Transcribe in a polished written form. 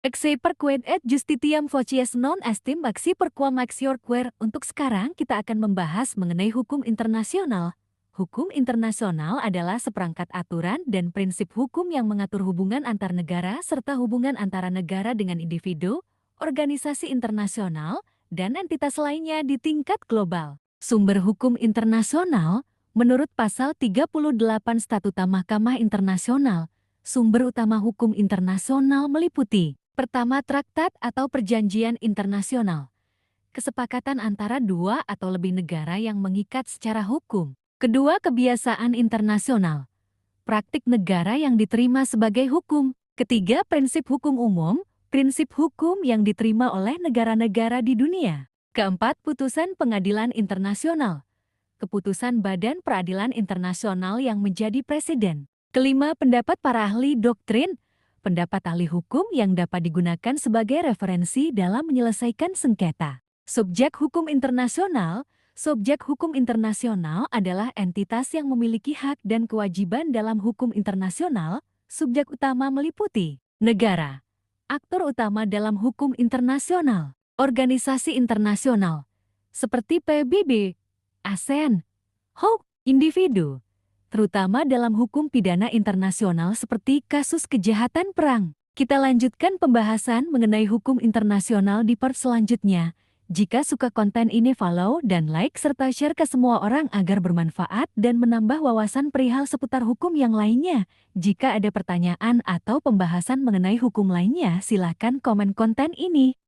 Exe perquid et justitiam vocies non estim maxi perquam maxior quer. Untuk sekarang kita akan membahas mengenai hukum internasional. Hukum internasional adalah seperangkat aturan dan prinsip hukum yang mengatur hubungan antar negara serta hubungan antara negara dengan individu, organisasi internasional, dan entitas lainnya di tingkat global. Sumber hukum internasional, menurut pasal 38 Statuta Mahkamah Internasional, sumber utama hukum internasional meliputi: pertama, traktat atau perjanjian internasional. Kesepakatan antara dua atau lebih negara yang mengikat secara hukum. Kedua, kebiasaan internasional. Praktik negara yang diterima sebagai hukum. Ketiga, prinsip hukum umum. Prinsip hukum yang diterima oleh negara-negara di dunia. Keempat, putusan pengadilan internasional. Keputusan Badan Peradilan Internasional yang menjadi presiden. Kelima, pendapat para ahli doktrin. Pendapat ahli hukum yang dapat digunakan sebagai referensi dalam menyelesaikan sengketa. Subjek hukum internasional. Subjek hukum internasional adalah entitas yang memiliki hak dan kewajiban dalam hukum internasional. Subjek utama meliputi negara. Aktor utama dalam hukum internasional. Organisasi internasional seperti PBB, ASEAN, HOK, individu. Terutama dalam hukum pidana internasional seperti kasus kejahatan perang. Kita lanjutkan pembahasan mengenai hukum internasional di part selanjutnya. Jika suka konten ini, follow dan like serta share ke semua orang agar bermanfaat dan menambah wawasan perihal seputar hukum yang lainnya. Jika ada pertanyaan atau pembahasan mengenai hukum lainnya, silakan komen konten ini.